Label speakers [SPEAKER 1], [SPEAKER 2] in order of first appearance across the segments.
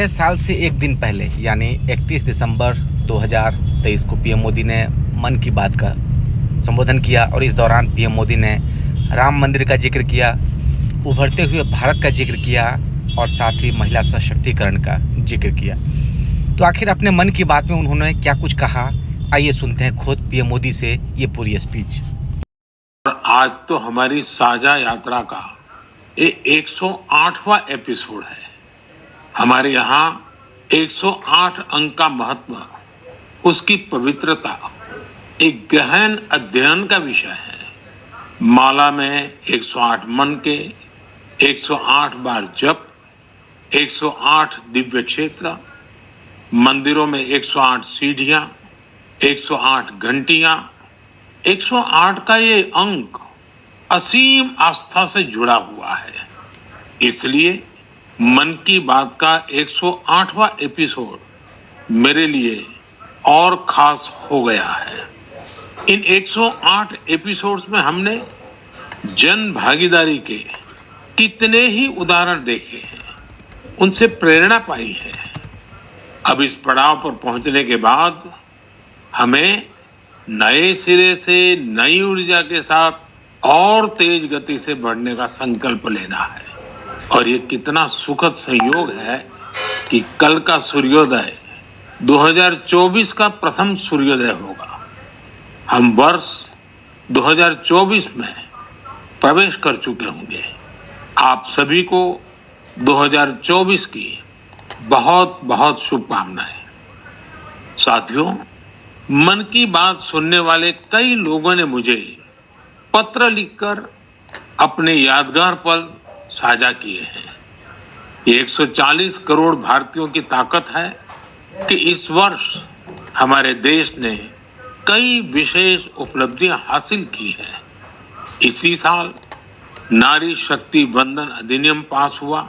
[SPEAKER 1] नए साल से एक दिन पहले यानी 31 दिसंबर 2023 को पीएम मोदी ने मन की बात का संबोधन किया और इस दौरान पीएम मोदी ने राम मंदिर का जिक्र किया, उभरते हुए भारत का जिक्र किया और साथ ही महिला सशक्तिकरण का जिक्र किया। तो आखिर अपने मन की बात में उन्होंने क्या कुछ कहा, आइए सुनते हैं खुद पीएम मोदी से ये पूरी स्पीच।
[SPEAKER 2] आज तो हमारी साझा यात्रा का ये 108वां एपिसोड है। हमारे यहाँ 108 अंक का महत्व, उसकी पवित्रता एक गहन अध्ययन का विषय है। माला में 108 मन के, 108 बार जप, 108 दिव्य क्षेत्र, मंदिरों में 108 सीढ़ियां, 108 घंटियां, 108 का ये अंक असीम आस्था से जुड़ा हुआ है। इसलिए मन की बात का 108वां एपिसोड मेरे लिए और खास हो गया है। इन 108 एपिसोड्स में हमने जन भागीदारी के कितने ही उदाहरण देखे हैं, उनसे प्रेरणा पाई है। अब इस पड़ाव पर पहुंचने के बाद हमें नए सिरे से नई ऊर्जा के साथ और तेज गति से बढ़ने का संकल्प लेना है। और ये कितना सुखद संयोग है कि कल का सूर्योदय 2024 का प्रथम सूर्योदय होगा। हम वर्ष 2024 में प्रवेश कर चुके होंगे। आप सभी को 2024 की बहुत बहुत शुभकामनाएं। साथियों, मन की बात सुनने वाले कई लोगों ने मुझे पत्र लिखकर अपने यादगार पल साझा किए हैं। ये 140 करोड़ भारतीयों की ताकत है कि इस वर्ष हमारे देश ने कई विशेष उपलब्धियां हासिल की हैं। इसी साल नारी शक्ति वंदन अधिनियम पास हुआ,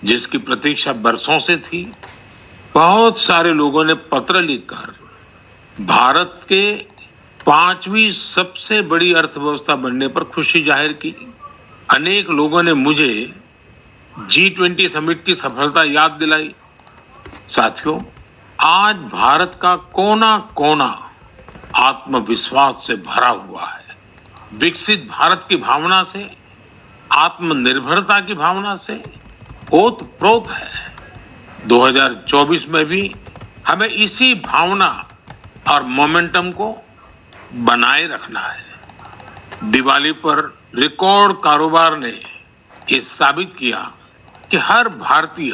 [SPEAKER 2] जिसकी प्रतीक्षा बरसों से थी। बहुत सारे लोगों ने पत्र लिखकर भारत के 5वीं सबसे बड़ी अर्थव्यवस्था बनने पर खुशी जाहिर की। अनेक लोगों ने मुझे G20 समिट की सफलता याद दिलाई। साथियों, आज भारत का कोना कोना आत्मविश्वास से भरा हुआ है। विकसित भारत की भावना से, आत्मनिर्भरता की भावना से ओतप्रोत है। 2024 में भी हमें इसी भावना और मोमेंटम को बनाए रखना है। दिवाली पर रिकॉर्ड कारोबार ने ये साबित किया कि हर भारतीय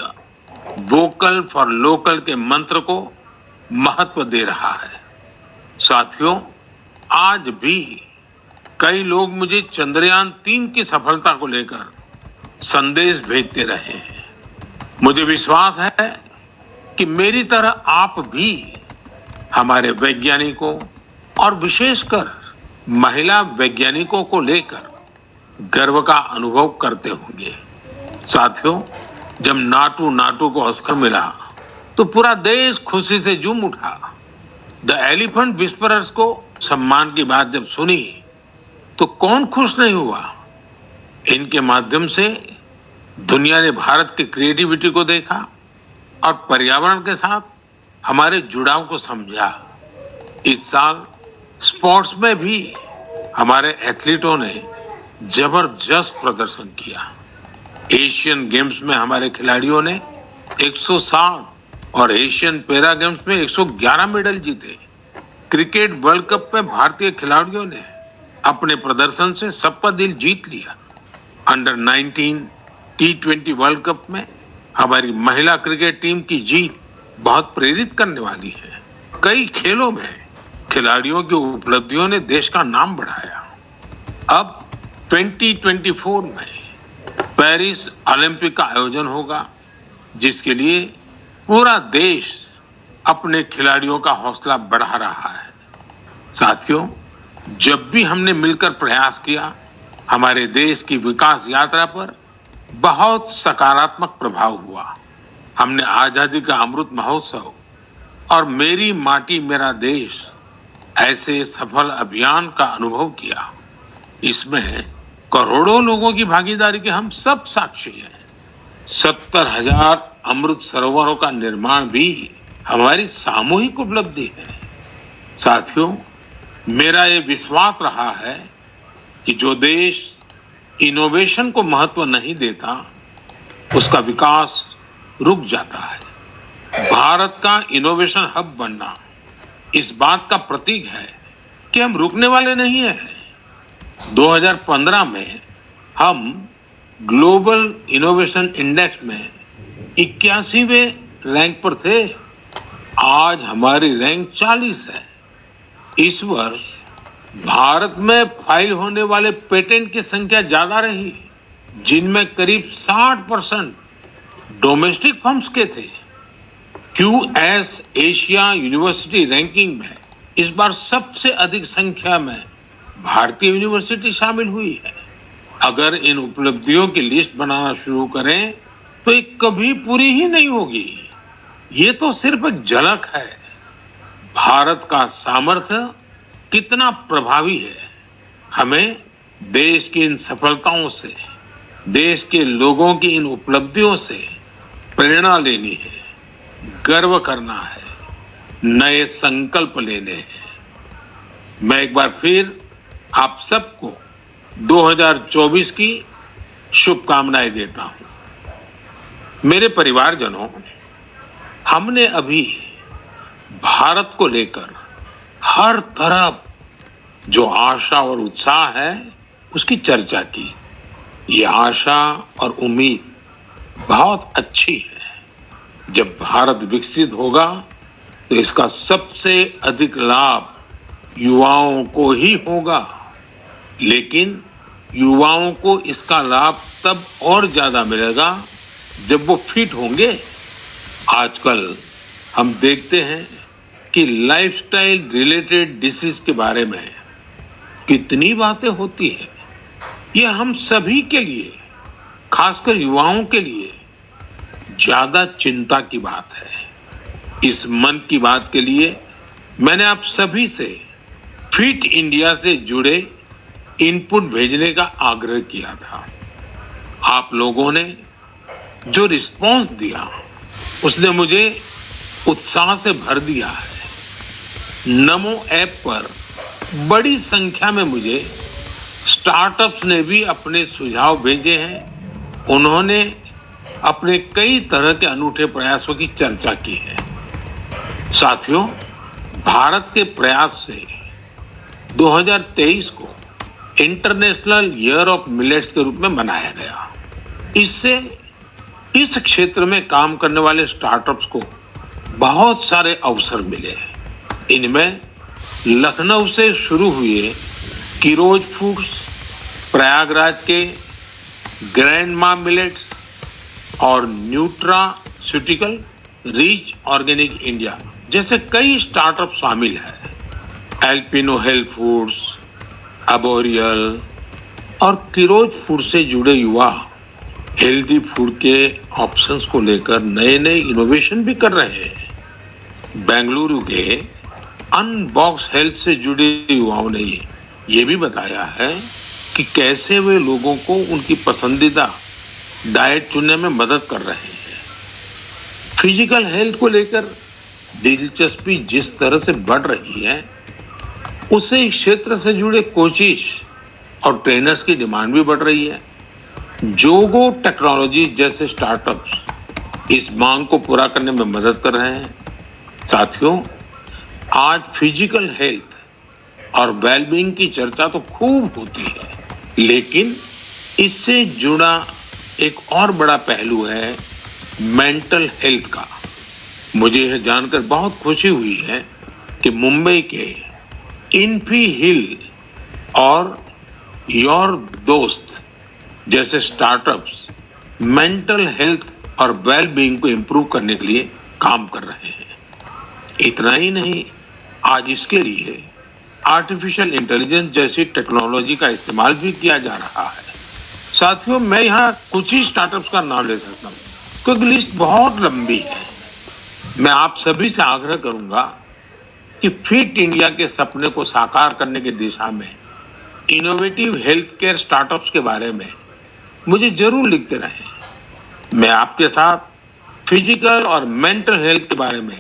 [SPEAKER 2] वोकल फॉर लोकल के मंत्र को महत्व दे रहा है। साथियों, आज भी कई लोग मुझे चंद्रयान 3 की सफलता को लेकर संदेश भेजते रहे हैं। मुझे विश्वास है कि मेरी तरह आप भी हमारे वैज्ञानिकों और विशेषकर महिला वैज्ञानिकों को लेकर गर्व का अनुभव करते होंगे। साथियों, जब नाटू को ऑस्कर मिला तो पूरा देश खुशी से झूम उठा। द एलिफेंट विस्परर्स को सम्मान की बात जब सुनी तो कौन खुश नहीं हुआ। इनके माध्यम से दुनिया ने भारत की क्रिएटिविटी को देखा और पर्यावरण के साथ हमारे जुड़ाव को समझा। इस साल स्पोर्ट्स में भी हमारे एथलीटों ने जबरदस्त प्रदर्शन किया। एशियन गेम्स में हमारे खिलाड़ियों ने 107 और एशियन पैरा गेम्स में 111 मेडल जीते। क्रिकेट वर्ल्ड कप में भारतीय खिलाड़ियों ने अपने प्रदर्शन से सबका दिल जीत लिया। अंडर 19 T20 वर्ल्ड कप में हमारी महिला क्रिकेट टीम की जीत बहुत प्रेरित करने वाली है। कई खेलों में खिलाड़ियों की उपलब्धियों ने देश का नाम बढ़ाया। अब 2024 में पेरिस ओलंपिक का आयोजन होगा, जिसके लिए पूरा देश अपने खिलाड़ियों का हौसला बढ़ा रहा है। साथियों, जब भी हमने मिलकर प्रयास किया, हमारे देश की विकास यात्रा पर बहुत सकारात्मक प्रभाव हुआ। हमने आजादी का अमृत महोत्सव और मेरी माटी मेरा देश ऐसे सफल अभियान का अनुभव किया। इसमें करोड़ों लोगों की भागीदारी के हम सब साक्षी हैं। 70,000 अमृत सरोवरों का निर्माण भी हमारी सामूहिक उपलब्धि है। साथियों, मेरा ये विश्वास रहा है कि जो देश इनोवेशन को महत्व नहीं देता, उसका विकास रुक जाता है। भारत का इनोवेशन हब बनना इस बात का प्रतीक है कि हम रुकने वाले नहीं हैं। 2015 में हम ग्लोबल इनोवेशन इंडेक्स में 81वें रैंक पर थे। आज हमारी रैंक 40 है। इस वर्ष भारत में फाइल होने वाले पेटेंट की संख्या ज्यादा रही, जिनमें करीब 60% डोमेस्टिक फर्म्स के थे। क्यूएस एशिया यूनिवर्सिटी रैंकिंग में इस बार सबसे अधिक संख्या में भारतीय यूनिवर्सिटी शामिल हुई है। अगर इन उपलब्धियों की लिस्ट बनाना शुरू करें तो ये कभी पूरी ही नहीं होगी। ये तो सिर्फ एक झलक है। भारत का सामर्थ्य कितना प्रभावी है। हमें देश की इन सफलताओं से, देश के लोगों की इन उपलब्धियों से प्रेरणा लेनी है, गर्व करना है, नए संकल्प लेने हैं। मैं एक बार फिर आप सबको 2024 की शुभकामनाएं देता हूं। मेरे परिवारजनों, हमने अभी भारत को लेकर हर तरफ जो आशा और उत्साह है उसकी चर्चा की। ये आशा और उम्मीद बहुत अच्छी है। जब भारत विकसित होगा तो इसका सबसे अधिक लाभ युवाओं को ही होगा, लेकिन युवाओं को इसका लाभ तब और ज्यादा मिलेगा जब वो फिट होंगे। आजकल हम देखते हैं कि लाइफस्टाइल रिलेटेड डिसीज के बारे में कितनी बातें होती है। ये हम सभी के लिए, खासकर युवाओं के लिए ज्यादा चिंता की बात है। इस मन की बात के लिए मैंने आप सभी से फिट इंडिया से जुड़े इनपुट भेजने का आग्रह किया था। आप लोगों ने जो रिस्पॉन्स दिया उसने मुझे उत्साह से भर दिया है। नमो ऐप पर बड़ी संख्या में मुझे स्टार्टअप्स ने भी अपने सुझाव भेजे हैं। उन्होंने अपने कई तरह के अनूठे प्रयासों की चर्चा की है। साथियों, भारत के प्रयास से 2023 को इंटरनेशनल ईयर ऑफ मिलेट्स के रूप में मनाया गया। इससे इस क्षेत्र में काम करने वाले स्टार्टअप्स को बहुत सारे अवसर मिले। इनमें लखनऊ से शुरू हुए किरोज फूड्स, प्रयागराज के ग्रैंडमा मिलेट्स और न्यूट्रास्यूटिकल रिच ऑर्गेनिक इंडिया जैसे कई स्टार्टअप शामिल हैं। एल्पिनो हेल्थ फूड्स, अबोरियल और किरोज फूड से जुड़े युवा हेल्दी फूड के ऑप्शंस को लेकर नए नए इनोवेशन भी कर रहे हैं। बेंगलुरु के अनबॉक्स हेल्थ से जुड़े युवाओं ने ये भी बताया है कि कैसे वे लोगों को उनकी पसंदीदा डाइट चुनने में मदद कर रहे हैं। फिजिकल हेल्थ को लेकर दिलचस्पी जिस तरह से बढ़ रही है, उससे इस क्षेत्र से जुड़े कोचिज और ट्रेनर्स की डिमांड भी बढ़ रही है। जोगो टेक्नोलॉजी जैसे स्टार्टअप्स इस मांग को पूरा करने में मदद कर रहे हैं। साथियों, आज फिजिकल हेल्थ और वेलबींग की चर्चा तो खूब होती है, लेकिन इससे जुड़ा एक और बड़ा पहलू है मेंटल हेल्थ का। मुझे यह जानकर बहुत खुशी हुई है कि मुंबई के इन्फी हिल और योर दोस्त जैसे स्टार्टअप्स मेंटल हेल्थ और वेलबींग को इम्प्रूव करने के लिए काम कर रहे हैं। इतना ही नहीं, आज इसके लिए आर्टिफिशियल इंटेलिजेंस जैसी टेक्नोलॉजी का इस्तेमाल भी किया जा रहा है। साथियों, मैं यहाँ कुछ ही स्टार्टअप्स का नाम ले सकता हूँ क्योंकि लिस्ट बहुत लंबी है। मैं आप सभी से आग्रह करूंगा कि फिट इंडिया के सपने को साकार करने की दिशा में इनोवेटिव हेल्थ केयर स्टार्टअप्स के बारे में मुझे जरूर लिखते रहें। मैं आपके साथ फिजिकल और मेंटल हेल्थ के बारे में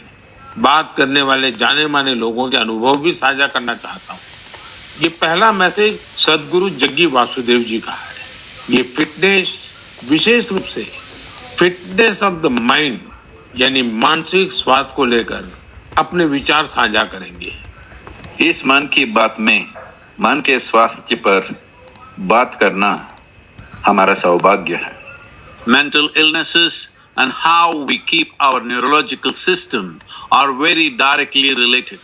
[SPEAKER 2] बात करने वाले जाने माने लोगों के अनुभव भी साझा करना चाहता हूँ। ये पहला मैसेज सदगुरु जग्गी वासुदेव जी का है। ये फिटनेस विशेष रूप से फिटनेस ऑफ द माइंड यानी मानसिक स्वास्थ्य को लेकर अपने विचार साझा करेंगे।
[SPEAKER 3] इस मन की बात में मन के स्वास्थ्य पर बात करना हमारा सौभाग्य है। Mental illnesses and how we keep our neurological system are very directly related.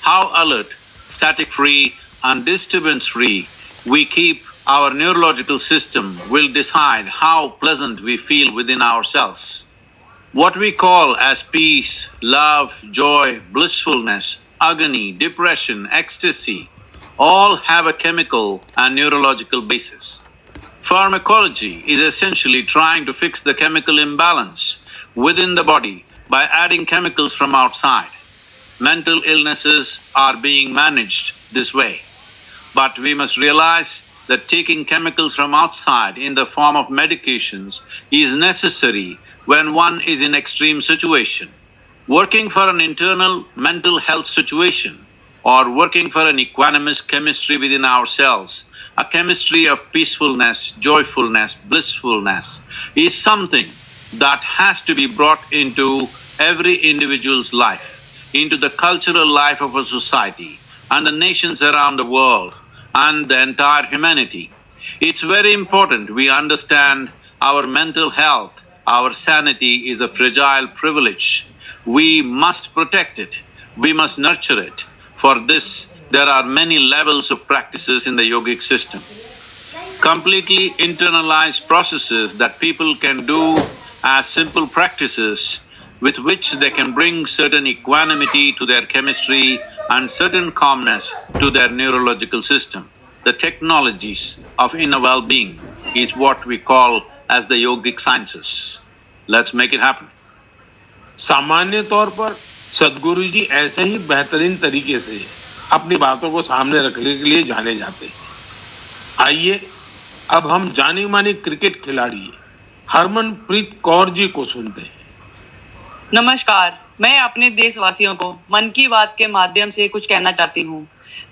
[SPEAKER 3] How alert, static-free and disturbance-free we keep our neurological system will decide how pleasant we feel within ourselves. What we call as peace, love, joy, blissfulness, agony, depression, ecstasy, all have a chemical and neurological basis. Pharmacology is essentially trying to fix the chemical imbalance within the body by adding chemicals from outside. Mental illnesses are being managed this way. But we must realize that taking chemicals from outside in the form of medications is necessary when one is in extreme situation. Working for an internal mental health situation or working for an equanimous chemistry within ourselves, a chemistry of peacefulness, joyfulness, blissfulness, is something that has to be brought into every individual's life, into the cultural life of a society and the nations around the world and the entire humanity. It's very important we understand our mental health, our sanity is a fragile privilege. We must protect it, we must nurture it. For this, there are many levels of practices in the yogic system. Completely internalized processes that people can do as simple practices with which they can bring certain equanimity to their chemistry and certain calmness to their neurological system. The technologies of inner well-being is what we call as the yogic sciences. Let's make it happen.
[SPEAKER 2] सामान्य तौर पर सदगुरु जी ऐसे ही बेहतरीन तरीके से अपनी बातों को सामने रखने के लिए जाने जाते हैं। आइए अब हम जानी मानी क्रिकेट खिलाड़ी हरमनप्रीत कौर जी को सुनते हैं।
[SPEAKER 4] नमस्कार, मैं अपने देशवासियों को मन की बात के माध्यम से कुछ कहना चाहती हूँ।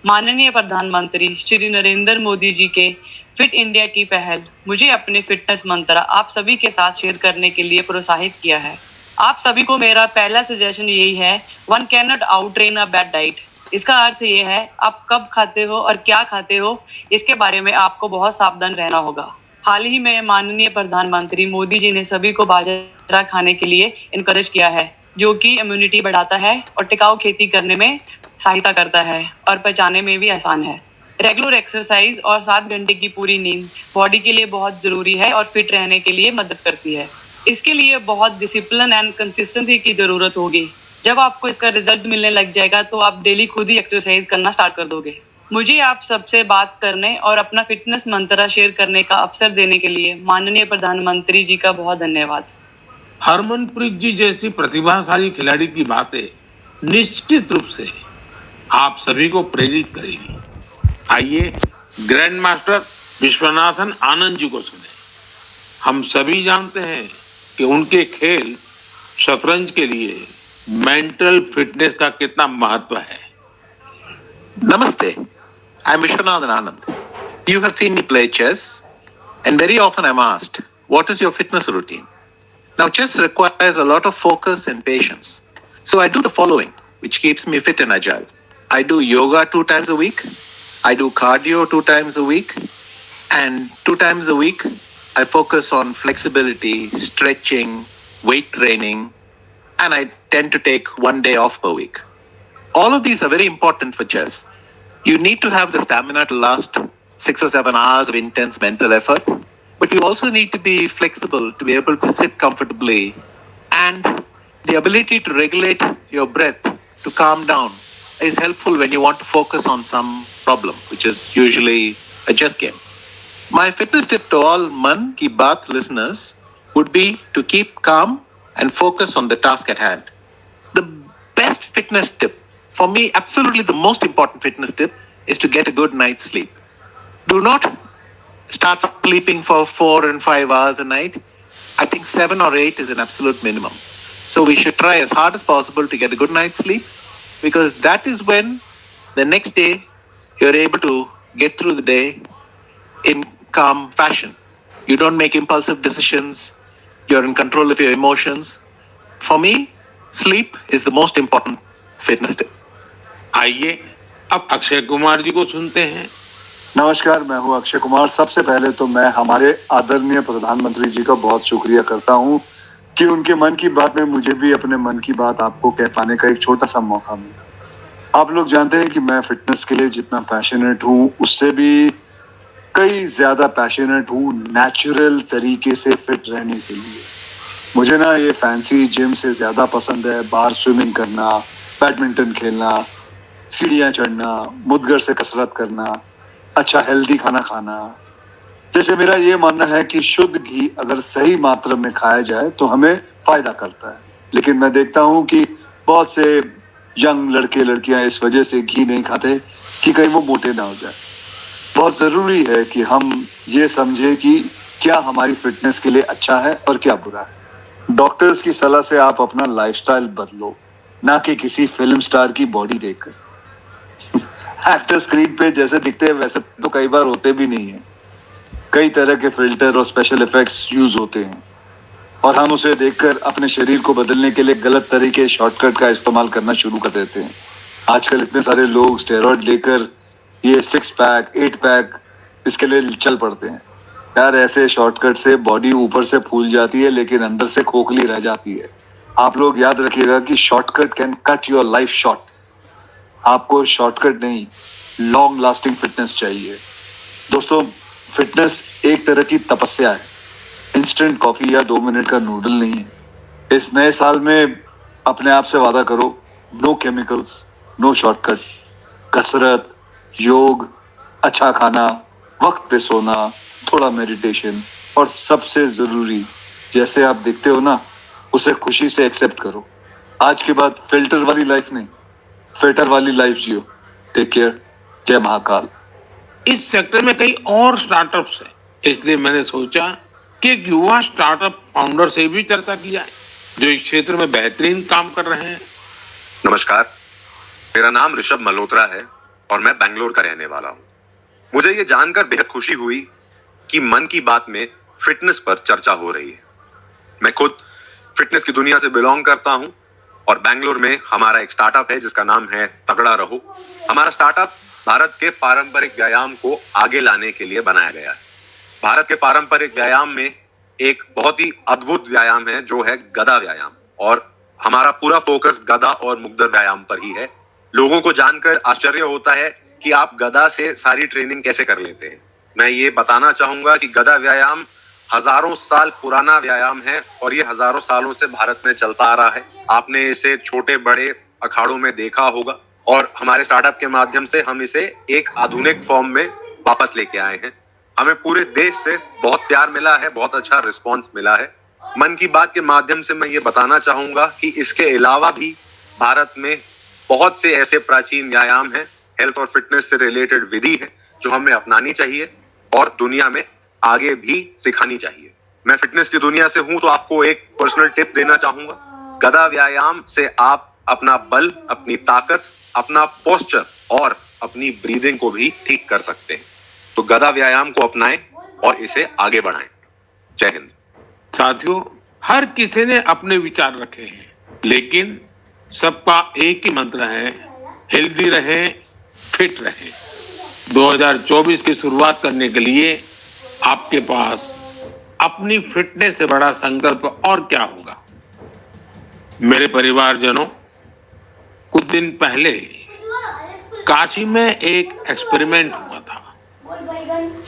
[SPEAKER 4] माननीय प्रधानमंत्री श्री नरेंद्र मोदी जी के फिट इंडिया की पहल मुझे अपने फिटनेस मंत्र आप सभी के साथ शेयर करने के लिए प्रोत्साहित किया है। आप सभी को मेरा पहला सजेशन यही है, one can not out train a bad diet. इसका अर्थ ये है, आप कब खाते हो और क्या खाते हो इसके बारे में आपको बहुत सावधान रहना होगा। हाल ही में माननीय प्रधानमंत्री मोदी जी ने सभी को बाजरा खाने के लिए इनकरेज किया है, जो कि इम्यूनिटी बढ़ाता है और टिकाऊ खेती करने में सहायता करता है और पचाने में भी आसान है। रेगुलर एक्सरसाइज और 7 घंटे की पूरी नींद बॉडी के लिए बहुत जरूरी है और फिट रहने के लिए मदद करती है। इसके लिए बहुत डिसिप्लिन एंड कंसिस्टेंसी की जरूरत होगी। जब आपको इसका रिजल्ट मिलने लग जाएगा तो आप डेली खुद ही एक्सरसाइज करना स्टार्ट कर दोगे। मुझे आप सबसे बात करने और अपना फिटनेस मंत्र शेयर करने का अवसर देने के लिए माननीय प्रधानमंत्री जी का बहुत धन्यवाद।
[SPEAKER 2] हरमनप्रीत जी जैसी प्रतिभाशाली खिलाड़ी की बातें निश्चित रूप से आप सभी को प्रेरित करेगी। आइए ग्रैंड मास्टर विश्वनाथन आनंद जी को सुने। हम सभी जानते हैं कि उनके खेल शतरंज के लिए मेंटल फिटनेस का कितना महत्व है।
[SPEAKER 5] Namaste. I'm Vishwanathan Anand. You have seen me play chess, and very often I'm asked, what is your fitness routine? Now, chess requires a lot of focus and patience. So I do the following, which keeps me fit and agile. I do yoga 2 times a week. I do cardio 2 times a week. And 2 times a week, I focus on flexibility, stretching, weight training, and I tend to take 1 day off per week. All of these are very important for chess. You need to have the stamina to last 6 or 7 hours of intense mental effort, but you also need to be flexible to be able to sit comfortably, and the ability to regulate your breath to calm down is helpful when you want to focus on some problem, which is usually a chess game. My fitness tip to all Man Ki Baat listeners would be to keep calm and focus on the task at hand. The best fitness tip, for me, absolutely the most important fitness tip, is to get a good night's sleep. Do not start sleeping for 4 and 5 hours a night. I think 7 or 8 is an absolute minimum. So we should try as hard as possible to get a good night's sleep, because that is when the next day you're able to get through the day in calm fashion. You don't make impulsive decisions. You're in control of your emotions. For me, sleep is the most important fitness tip.
[SPEAKER 2] आइए अब अक्षय कुमार जी को सुनते हैं।
[SPEAKER 6] नमस्कार, मैं हूं अक्षय कुमार। सबसे पहले तो मैं हमारे आदरणीय प्रधानमंत्री जी का बहुत शुक्रिया करता हूं कि उनके मन की बात में मुझे भी अपने मन की बात आपको कह पाने का एक छोटा सा मौका मिला। आप लोग जानते हैं कि मैं फिटनेस के लिए जितना पैशनेट हूं, उससे भी कई ज्यादा पैशनेट हूं नेचुरल तरीके से फिट रहने के लिए। मुझे ना ये फैंसी जिम से ज्यादा पसंद है बाहर स्विमिंग करना, बैडमिंटन खेलना, सीढ़ियां चढ़ना, मुद्गर से कसरत करना, अच्छा हेल्दी खाना खाना। जैसे मेरा ये मानना है कि शुद्ध घी अगर सही मात्रा में खाया जाए तो हमें फायदा करता है, लेकिन मैं देखता हूं कि बहुत से यंग लड़के लड़कियां इस वजह से घी नहीं खाते कि कहीं वो मोटे ना हो जाए। बहुत जरूरी है कि हम ये समझे कि क्या हमारी फिटनेस के लिए अच्छा है और क्या बुरा है। डॉक्टर्स की सलाह से आप अपना लाइफस्टाइल बदलो, ना कि किसी फिल्म स्टार की बॉडी देखकर। एक्टर स्क्रीन पे जैसे दिखते हैं वैसे तो कई बार होते भी नहीं है। कई तरह के फिल्टर और स्पेशल इफेक्ट्स यूज होते हैं और हम उसे देखकर अपने शरीर को बदलने के लिए गलत तरीके शॉर्टकट का इस्तेमाल करना शुरू कर देते हैं। आजकल इतने सारे लोग स्टेरॉइड लेकर ये 6 पैक 8 पैक इसके लिए चल पड़ते हैं। यार, ऐसे शॉर्टकट से बॉडी ऊपर से फूल जाती है लेकिन अंदर से खोखली रह जाती है। आप लोग याद रखिएगा कि shortcut can cut your life short. आपको शॉर्टकट नहीं, लॉन्ग लास्टिंग फिटनेस चाहिए। दोस्तों, फिटनेस एक तरह की तपस्या है, इंस्टेंट कॉफी या 2 मिनट का नूडल नहीं है। इस नए साल में अपने आप से वादा करो, नो केमिकल्स, नो शॉर्टकट, कसरत, योग, अच्छा खाना, वक्त पे सोना, थोड़ा मेडिटेशन और सबसे जरूरी, जैसे आप दिखते हो ना, उसे खुशी से एक्सेप्ट करो। आज के बाद फिल्टर वाली लाइफ नहीं, फिल्टर वाली लाइफ जियो। Take care. जय महाकाल।
[SPEAKER 2] इस सेक्टर में कई और स्टार्टअप्स हैं, इसलिए मैंने सोचा कि एक युवा स्टार्टअप फाउंडर से भी चर्चा की जाए जो इस क्षेत्र में बेहतरीन काम कर रहे हैं।
[SPEAKER 7] नमस्कार, मेरा नाम ऋषभ मल्होत्रा है और मैं बेंगलोर का रहने वाला हूँ। मुझे ये जानकर बेहद खुशी हुई कि मन की बात में फिटनेस पर चर्चा हो रही है। मैं खुद फिटनेस की दुनिया से बिलोंग करता हूँ और बेंगलोर में हमारा एक स्टार्टअप है जिसका नाम है तगड़ा रहो। हमारा स्टार्टअप भारत के पारंपरिक व्यायाम को आगे लाने के लिए बनाया गया है। भारत के पारंपरिक व्यायाम में एक बहुत ही अद्भुत व्यायाम है जो है गदा व्यायाम, और हमारा पूरा फोकस गदा और मुग्दर व्यायाम पर ही है। लोगों को जानकर आश्चर्य होता है कि आप गदा से सारी ट्रेनिंग कैसे कर लेते हैं। मैं ये बताना चाहूंगा कि गदा व्यायाम हजारों साल पुराना व्यायाम है और ये हजारों सालों से भारत में चलता आ रहा है। आपने इसे छोटे बड़े अखाड़ों में देखा होगा और हमारे स्टार्टअप के माध्यम से हम इसे एक आधुनिक फॉर्म में वापस लेके आए हैं। हमें पूरे देश से बहुत प्यार मिला है, बहुत अच्छा रिस्पॉन्स मिला है। मन की बात के माध्यम से मैं ये बताना चाहूंगा कि इसके अलावा भी भारत में बहुत से ऐसे प्राचीन व्यायाम हैं, हेल्थ और फिटनेस से रिलेटेड विधि है जो हमें अपनानी चाहिए और दुनिया में आगे भी सिखानी चाहिए। मैं फिटनेस की दुनिया से हूं तो आपको एक पर्सनल टिप देना चाहूंगा। गदा व्यायाम से आप अपना बल, अपनी ताकत, अपना पोस्चर और अपनी ब्रीदिंग को भी ठीक कर सकते हैं। तो गदा व्यायाम को अपनाएं और इसे आगे बढ़ाएं। जय हिंद।
[SPEAKER 2] साथियों, हर किसी ने अपने विचार रखे हैं, लेकिन सबका एक ही मंत्र है, हेल्दी रहें, फिट रहें। 2024 की शुरुआत करने के लिए आपके पास अपनी फिटनेस से बड़ा संकल्प और क्या होगा। मेरे परिवारजनों, कुछ दिन पहले काशी में एक एक्सपेरिमेंट हुआ था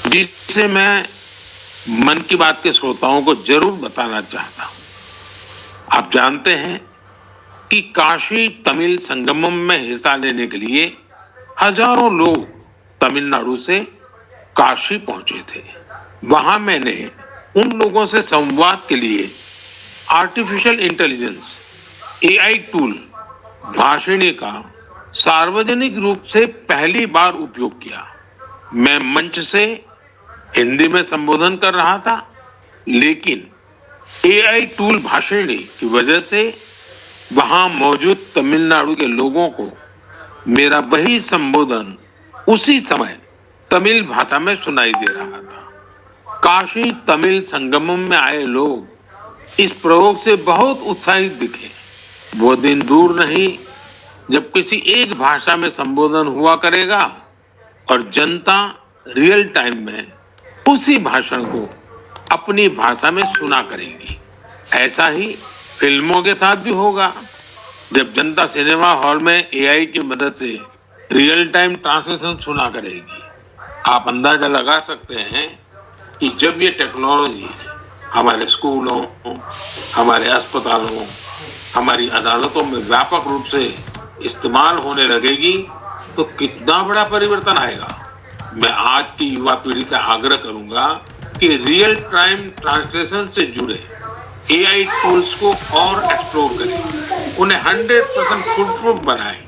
[SPEAKER 2] जिससे मैं मन की बात के श्रोताओं को जरूर बताना चाहता हूं। आप जानते हैं कि काशी तमिल संगमम में हिस्सा लेने के लिए हजारों लोग तमिलनाडु से काशी पहुंचे थे। वहां मैंने उन लोगों से संवाद के लिए artificial intelligence AI tool Bhashini का सार्वजनिक रूप से पहली बार उपयोग किया। मैं मंच से हिंदी में संबोधन कर रहा था, लेकिन एआई टूल भाषिणी की वजह से वहां मौजूद तमिलनाडु के लोगों को मेरा वही संबोधन उसी समय तमिल भाषा में सुनाई दे रहा था। काशी तमिल संगमम में आए लोग इस प्रयोग से बहुत उत्साहित दिखे। वो दिन दूर नहीं जब किसी एक भाषा में संबोधन हुआ करेगा और जनता रियल टाइम में उसी भाषण को अपनी भाषा में सुना करेगी। ऐसा ही फिल्मों के साथ भी होगा। जब जनता सिनेमा हॉल में एआई की मदद से रियल टाइम ट्रांसलेशन सुना करेगी, आप अंदाजा लगा सकते हैं कि जब ये टेक्नोलॉजी हमारे स्कूलों, हमारे अस्पतालों, हमारी अदालतों में व्यापक रूप से इस्तेमाल होने लगेगी तो कितना बड़ा परिवर्तन आएगा। मैं आज की युवा पीढ़ी से आग्रह करूंगा कि रियल टाइम ट्रांसलेशन से जुड़े एआई टूल्स को और एक्सप्लोर करें, उन्हें 100% फुलप्रूफ बनाएं।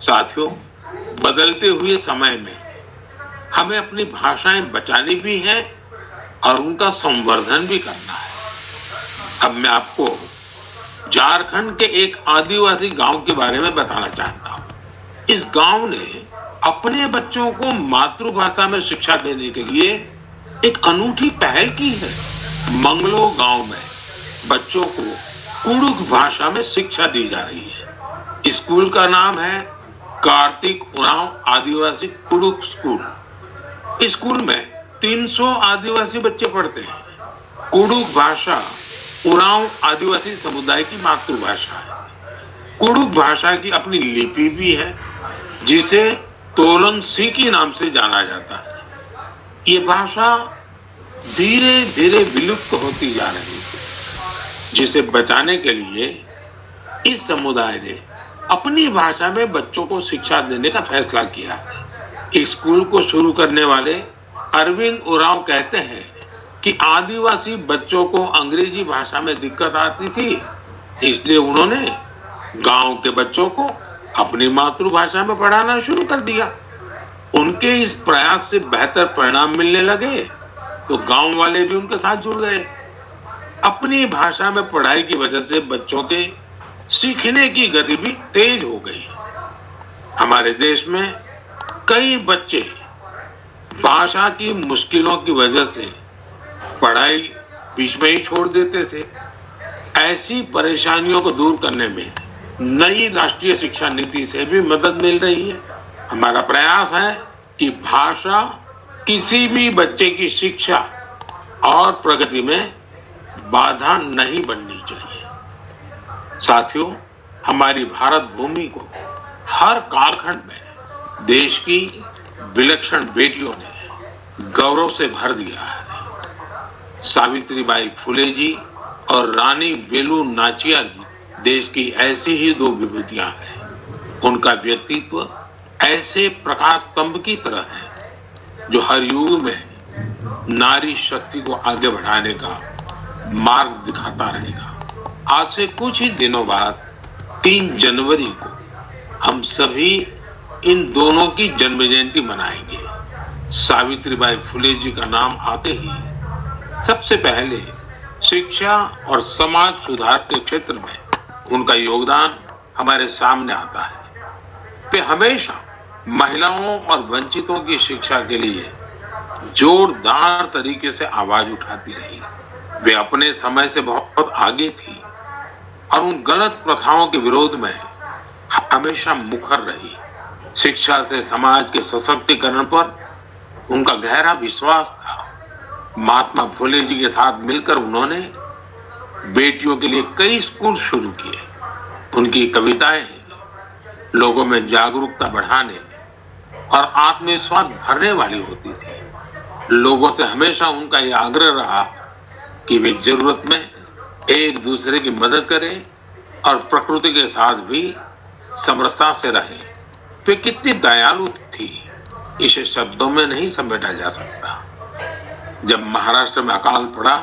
[SPEAKER 2] साथियों, बदलते हुए समय में हमें अपनी भाषाएं बचानी भी है और उनका संवर्धन भी करना है। अब मैं आपको झारखंड के एक आदिवासी गांव के बारे में बताना चाहता हूं। इस गांव ने अपने बच्चों को मातृभाषा में शिक्षा देने के लिए एक अनूठी पहल की है। मंगलो गांव में बच्चों को कुड़ुख भाषा में शिक्षा दी जा रही है। स्कूल का नाम है कार्तिक उरांव आदिवासी कुड़ुख स्कूल। स्कूल में 300 आदिवासी बच्चे पढ़ते हैं। कुड़ुख भाषा उरांव आदिवासी समुदाय की मातृभाषा है। कुड़ुख भाषा की अपनी लिपि भी है जिसे तोलन सीकी नाम से जाना जाता है। ये भाषा धीरे धीरे विलुप्त होती जा रही है, जिसे बचाने के लिए इस समुदाय ने अपनी भाषा में बच्चों को शिक्षा देने का फैसला किया है। इस स्कूल को शुरू करने वाले अरविंद उरांव कहते हैं कि आदिवासी बच्चों को अंग्रेजी भाषा में दिक्कत आती थी, इसलिए उन्होंने गांव के बच्चों को अपनी मातृभाषा में पढ़ाना शुरू कर दिया। उनके इस प्रयास से बेहतर परिणाम मिलने लगे तो गांव वाले भी उनके साथ जुड़ गए। अपनी भाषा में पढ़ाई की वजह से बच्चों के सीखने की गति भी तेज हो गई। हमारे देश में कई बच्चे भाषा की मुश्किलों की वजह से पढ़ाई बीच में ही छोड़ देते थे। ऐसी परेशानियों को दूर करने में नई राष्ट्रीय शिक्षा नीति से भी मदद मिल रही है। हमारा प्रयास है कि भाषा किसी भी बच्चे की शिक्षा और प्रगति में बाधा नहीं बननी चाहिए। साथियों, हमारी भारत भूमि को हर कालखंड में देश की विलक्षण बेटियों ने गौरव से भर दिया है। सावित्रीबाई फुले जी और रानी वेलु नाचियार जी देश की ऐसी ही दो विभूतियां हैं। उनका व्यक्तित्व ऐसे प्रकाश स्तंभ की तरह है जो हर युग में नारी शक्ति को आगे बढ़ाने का मार्ग दिखाता रहेगा। आज से कुछ ही दिनों बाद 3 जनवरी को हम सभी इन दोनों की जन्म जयंती मनाएंगे। सावित्रीबाई फुले जी का नाम आते ही सबसे पहले शिक्षा और समाज सुधार के क्षेत्र में उनका योगदान हमारे सामने आता है। वे हमेशा महिलाओं और वंचितों की शिक्षा के लिए जोरदार तरीके से आवाज उठाती रही। वे अपने समय से बहुत आगे थी और उन गलत प्रथाओं के विरोध में हमेशा मुखर रही। शिक्षा से समाज के सशक्तिकरण पर उनका गहरा विश्वास था। महात्मा फुले जी के साथ मिलकर उन्होंने बेटियों के लिए कई स्कूल शुरू किए। उनकी कविताएं लोगों में जागरूकता बढ़ाने और आत्मविश्वास भरने वाली होती थी। लोगों से हमेशा उनका यह आग्रह रहा कि वे जरूरत में एक दूसरे की मदद करें और प्रकृति के साथ भी समरसता से रहें। वे कितनी दयालु थी, इसे शब्दों में नहीं समेटा जा सकता। जब महाराष्ट्र में अकाल पड़ा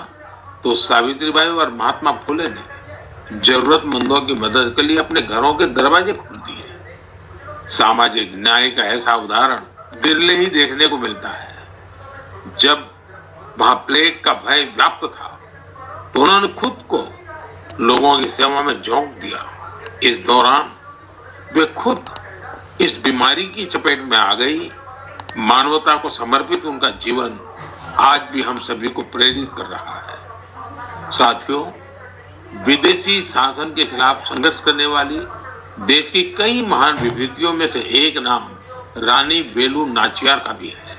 [SPEAKER 2] तो सावित्रीबाई और महात्मा फुले ने जरूरतमंदों की मदद के लिए अपने घरों के दरवाजे खोल दिए। सामाजिक न्याय का ऐसा उदाहरण दिल्ली ही देखने को मिलता है। जब वहां प्लेग का भय व्याप्त था तो उन्होंने खुद को लोगों की सेवा में झोंक दिया। इस दौरान वे खुद इस बीमारी की चपेट में आ गई। मानवता को समर्पित उनका जीवन आज भी हम सभी को प्रेरित कर रहा है। साथियों, विदेशी शासन के खिलाफ संघर्ष करने वाली देश की कई महान विभूतियों में से एक नाम रानी वेलु नाचियार का भी है।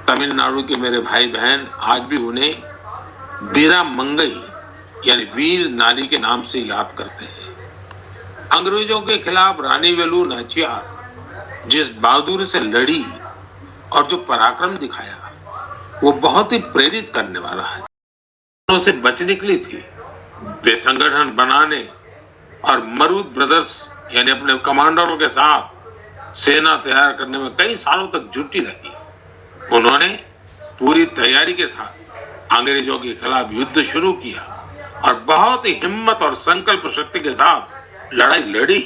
[SPEAKER 2] तमिलनाडु के मेरे भाई बहन आज भी उन्हें वीरा मंगई यानी वीर नारी के नाम से याद करते हैं। अंग्रेजों के खिलाफ रानी वेलु नाचियार जिस बहादुरी से लड़ी और जो पराक्रम दिखाया वो बहुत ही प्रेरित करने वाला है। उनसे बच निकली थी। वे संगठन बनाने और मरूद ब्रदर्स यानी अपने कमांडरों के साथ सेना तैयार करने में कई सालों तक जुटी रही। उन्होंने पूरी तैयारी के साथ अंग्रेजों के खिलाफ युद्ध शुरू किया और बहुत ही हिम्मत और संकल्प शक्ति के साथ लड़ाई लड़ी।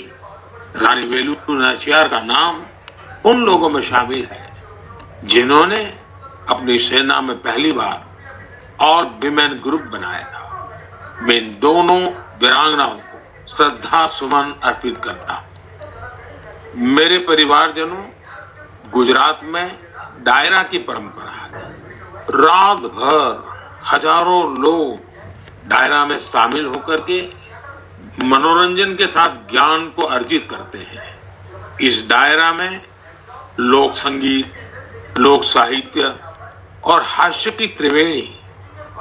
[SPEAKER 2] रानी वेलु नाचियार का नाम उन लोगों में शामिल है जिन्होंने अपनी सेना में पहली बार और विमेन ग्रुप बनाया था। मैं इन दोनों वीरांगनाओं को श्रद्धा सुमन अर्पित करता हूं। मेरे परिवारजनों, गुजरात में डायरा की परंपरा है। रात भर हजारों लोग डायरा में शामिल होकर के मनोरंजन के साथ ज्ञान को अर्जित करते हैं। इस डायरा में लोक संगीत, लोक साहित्य और हास्य की त्रिवेणी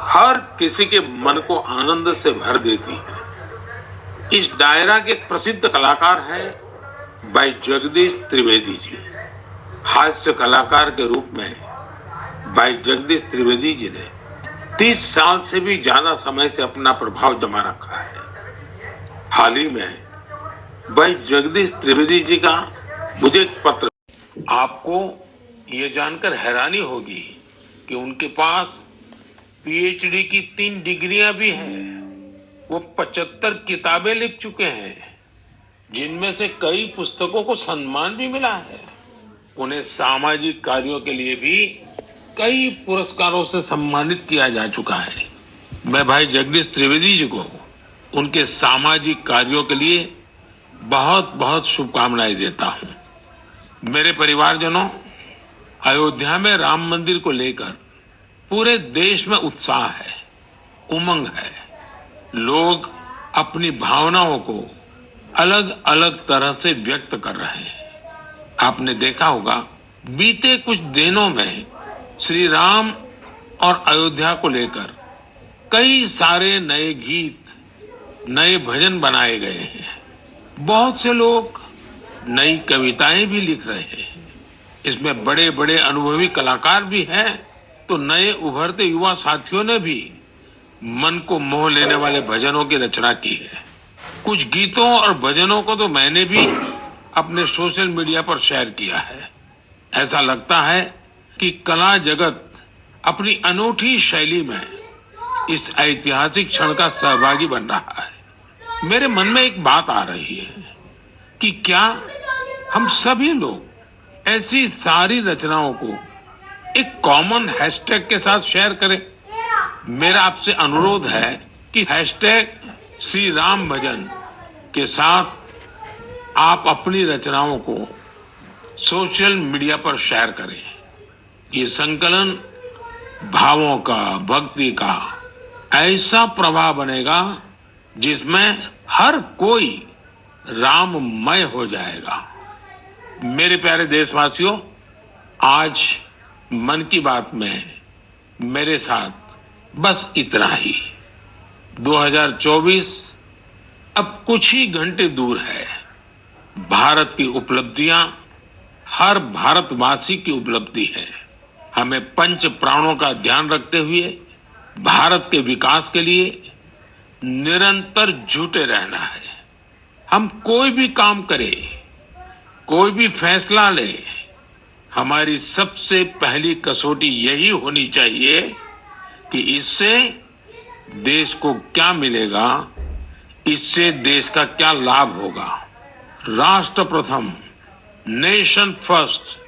[SPEAKER 2] हर किसी के मन को आनंद से भर देती है। इस डायरा के एक प्रसिद्ध कलाकार हैं भाई जगदीश त्रिवेदी जी। हास्य कलाकार के रूप में भाई जगदीश त्रिवेदी जी ने 30 साल से भी ज्यादा समय से अपना प्रभाव जमा रखा है। हाल ही में भाई जगदीश त्रिवेदी जी का मुझे एक पत्र, आपको ये जानकर हैरानी होगी कि उनके पास पीएचडी की 3 डिग्रियां भी हैं। वो 75 किताबें लिख चुके हैं, जिनमें से कई पुस्तकों को सम्मान भी मिला है। उन्हें सामाजिक कार्यों के लिए भी कई पुरस्कारों से सम्मानित किया जा चुका है। मैं भाई जगदीश त्रिवेदी जी को उनके सामाजिक कार्यों के लिए बहुत बहुत शुभकामनाएं देता हूं। मेरे परिवारजनों, अयोध्या में राम मंदिर को लेकर पूरे देश में उत्साह है, उमंग है। लोग अपनी भावनाओं को अलग अलग तरह से व्यक्त कर रहे हैं। आपने देखा होगा बीते कुछ दिनों में श्री राम और अयोध्या को लेकर कई सारे नए गीत, नए भजन बनाए गए हैं। बहुत से लोग नई कविताएं भी लिख रहे हैं। इसमें बड़े बड़े अनुभवी कलाकार भी हैं, तो नए उभरते युवा साथियों ने भी मन को मोह लेने वाले भजनों की रचना की है। कुछ गीतों और भजनों को तो मैंने भी अपने सोशल मीडिया पर शेयर किया है। ऐसा लगता है कि कला जगत अपनी अनूठी शैली में इस ऐतिहासिक क्षण का सहभागी बन रहा है। मेरे मन में एक बात आ रही है कि क्या हम सभी लोग ऐसी सारी रचनाओं को एक कॉमन हैशटैग के साथ शेयर करें। मेरा आपसे अनुरोध है कि हैशटैग श्री राम भजन के साथ आप अपनी रचनाओं को सोशल मीडिया पर शेयर करें। ये संकलन भावों का, भक्ति का ऐसा प्रवाह बनेगा जिसमें हर कोई राममय हो जाएगा। मेरे प्यारे देशवासियों, आज मन की बात में मेरे साथ बस इतना ही। 2024 अब कुछ ही घंटे दूर है। भारत की उपलब्धियां हर भारतवासी की उपलब्धि है। हमें पंच प्राणों का ध्यान रखते हुए भारत के विकास के लिए निरंतर जुटे रहना है। हम कोई भी काम करें, कोई भी फैसला ले, हमारी सबसे पहली कसौटी यही होनी चाहिए कि इससे देश को क्या मिलेगा, इससे देश का क्या लाभ होगा। राष्ट्र प्रथम, नेशन फर्स्ट,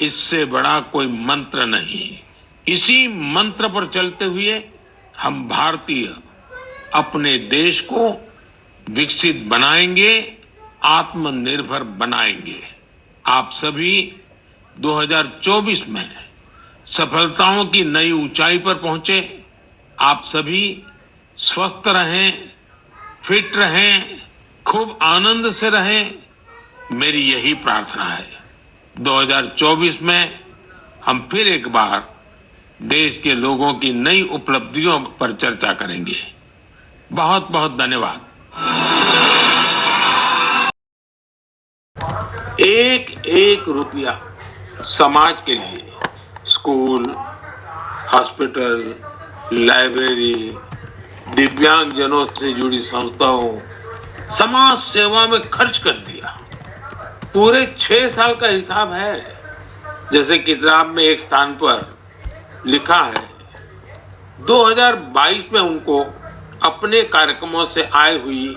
[SPEAKER 2] इससे बड़ा कोई मंत्र नहीं। इसी मंत्र पर चलते हुए हम भारतीय अपने देश को विकसित बनाएंगे, आत्मनिर्भर बनाएंगे। आप सभी 2024 में सफलताओं की नई ऊंचाई पर पहुंचे। आप सभी स्वस्थ रहें, फिट रहें, खूब आनंद से रहें, मेरी यही प्रार्थना है। 2024 में हम फिर एक बार देश के लोगों की नई उपलब्धियों पर चर्चा करेंगे। बहुत बहुत धन्यवाद। एक एक रुपया समाज के लिए, स्कूल, हॉस्पिटल, लाइब्रेरी, दिव्यांगजनों से जुड़ी संस्थाओं, समाज सेवा में खर्च कर दिया। पूरे 6 साल का हिसाब है। जैसे किताब में एक स्थान पर लिखा है, 2022 में उनको अपने कार्यक्रमों से आय हुई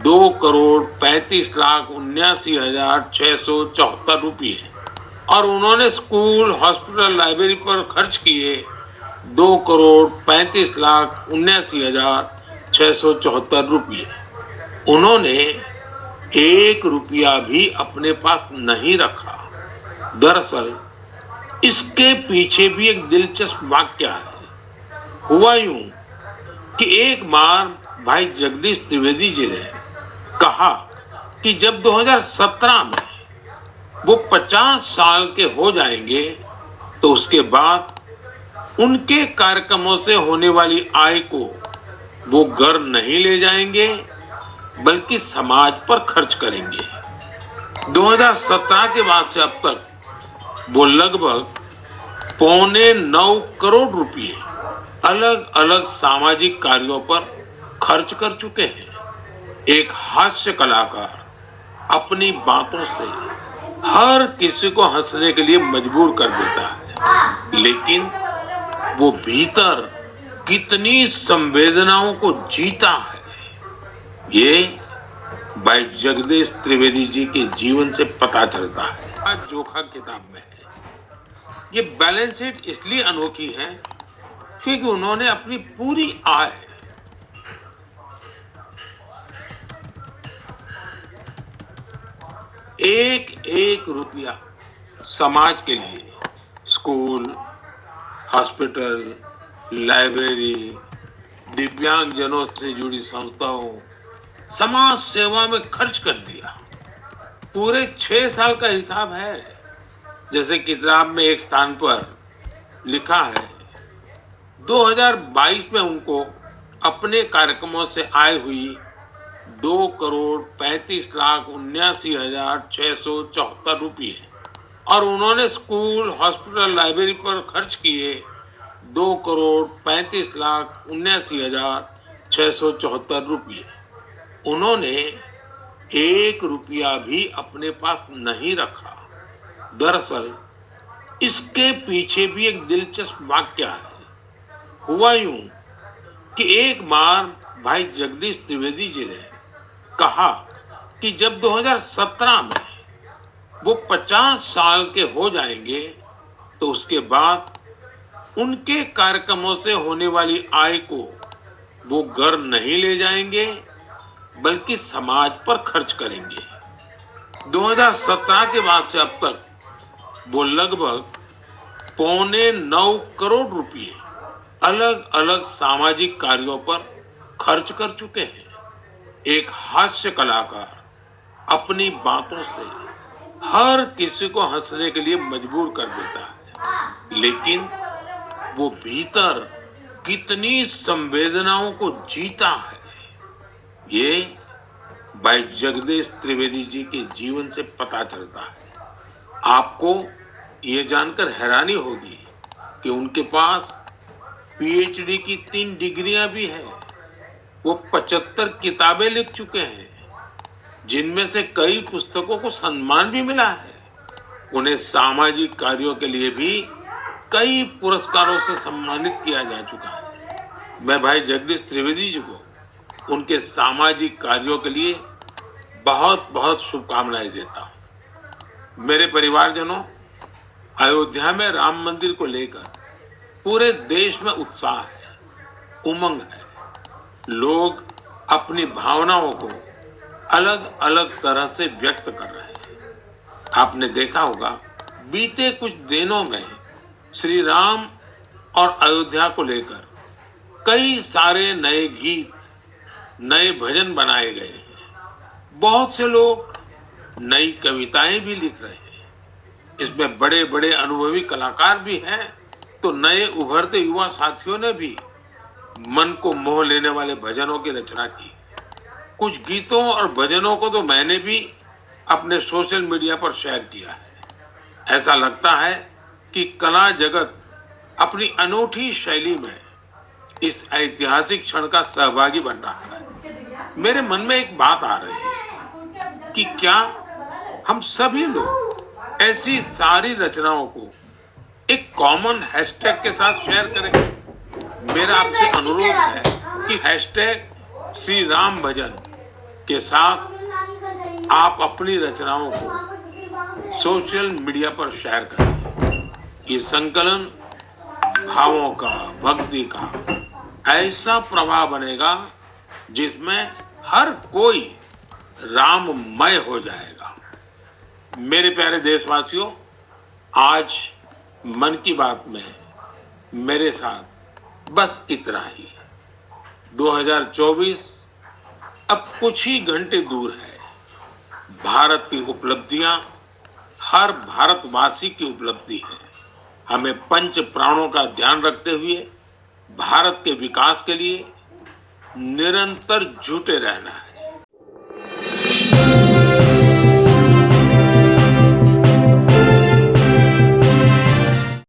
[SPEAKER 2] 2,35,79,674 रुपये और उन्होंने स्कूल, हॉस्पिटल, लाइब्रेरी पर खर्च किए 2,35,79,674 रुपये। उन्होंने 1 रुपया भी अपने पास नहीं रखा। दरअसल इसके पीछे भी एक दिलचस्प वाक्य है। हुआ यूं कि एक बार भाई जगदीश त्रिवेदी जी ने कहा कि जब 2017 में वो 50 साल के हो जाएंगे तो उसके बाद उनके कार्यक्रमों से होने वाली आय को वो घर नहीं ले जाएंगे बल्कि समाज पर खर्च करेंगे। 2017 के बाद से अब तक वो लगभग 8.25 करोड़ रुपए अलग अलग सामाजिक कार्यों पर खर्च कर चुके हैं। एक हास्य कलाकार अपनी बातों से हर किसी को हंसने के लिए मजबूर कर देता है, लेकिन वो भीतर कितनी संवेदनाओं को जीता है, ये भाई जगदीश त्रिवेदी जी के जीवन से पता चलता है। आज जोखा किताब में है। ये बैलेंस शीट इसलिए अनोखी है क्योंकि उन्होंने अपनी पूरी आय एक एक रुपया समाज के लिए, स्कूल, हॉस्पिटल, लाइब्रेरी, दिव्यांगजनों से जुड़ी संस्थाओं, समाज सेवा में खर्च कर दिया। पूरे 6 साल का हिसाब है। जैसे किताब में एक स्थान पर लिखा है, 2022 में उनको अपने कार्यक्रमों से आय हुई 2,35,79,674 रुपये और उन्होंने स्कूल, हॉस्पिटल, लाइब्रेरी पर खर्च किए 2,35,79,674 रुपये। उन्होंने 1 रुपया भी अपने पास नहीं रखा। दरअसल इसके पीछे भी एक दिलचस्प वाक्य है। हुआ यूं कि एक बार भाई जगदीश त्रिवेदी जी ने कहा कि जब 2017 में वो 50 साल के हो जाएंगे तो उसके बाद उनके कार्यक्रमों से होने वाली आय को वो घर नहीं ले जाएंगे बल्कि समाज पर खर्च करेंगे। 2017 के बाद से अब तक वो लगभग 8.25 करोड़ रुपए अलग अलग सामाजिक कार्यों पर खर्च कर चुके हैं। एक हास्य कलाकार अपनी बातों से हर किसी को हंसने के लिए मजबूर कर देता है, लेकिन वो भीतर कितनी संवेदनाओं को जीता है, ये भाई जगदीश त्रिवेदी जी के जीवन से पता चलता है। आपको ये जानकर हैरानी होगी कि उनके पास पीएचडी की 3 डिग्रियां भी हैं। वो 75 किताबें लिख चुके हैं, जिनमें से कई पुस्तकों को सम्मान भी मिला है। उन्हें सामाजिक कार्यों के लिए भी कई पुरस्कारों से सम्मानित किया जा चुका है। मैं भाई जगदीश त्रिवेदी जी को उनके सामाजिक कार्यों के लिए बहुत बहुत शुभकामनाएं देता हूं। मेरे परिवारजनों, अयोध्या में राम मंदिर को लेकर पूरे देश में उत्साह है, उमंग है। लोग अपनी भावनाओं को अलग अलग तरह से व्यक्त कर रहे हैं। आपने देखा होगा बीते कुछ दिनों में श्री राम और अयोध्या को लेकर कई सारे नए गीत, नए भजन बनाए गए हैं। बहुत से लोग नई कविताएं भी लिख रहे हैं। इसमें बड़े बड़े अनुभवी कलाकार भी हैं, तो नए उभरते युवा साथियों ने भी मन को मोह लेने वाले भजनों की रचना की। कुछ गीतों और भजनों को तो मैंने भी अपने सोशल मीडिया पर शेयर किया है। ऐसा लगता है कि कला जगत अपनी अनूठी शैली में इस ऐतिहासिक क्षण का सहभागी बन रहा है। मेरे मन में एक बात आ रही है कि क्या हम सभी लोग ऐसी सारी रचनाओं को एक कॉमन हैशटैग के साथ शेयर करें। मेरा आपसे अनुरोध है कि हैशटैग श्री राम भजन के साथ आप अपनी रचनाओं को सोशल मीडिया पर शेयर करें। ये संकलन भावों का, भक्ति का ऐसा प्रवाह बनेगा जिसमें हर कोई राममय हो जाएगा। मेरे प्यारे देशवासियों, आज मन की बात में मेरे साथ बस इतना ही। 2024 अब कुछ ही घंटे दूर है। भारत की उपलब्धियां हर भारतवासी की उपलब्धि है। हमें पंच प्राणों का ध्यान रखते हुए भारत के विकास के लिए निरंतर जुटे रहना है।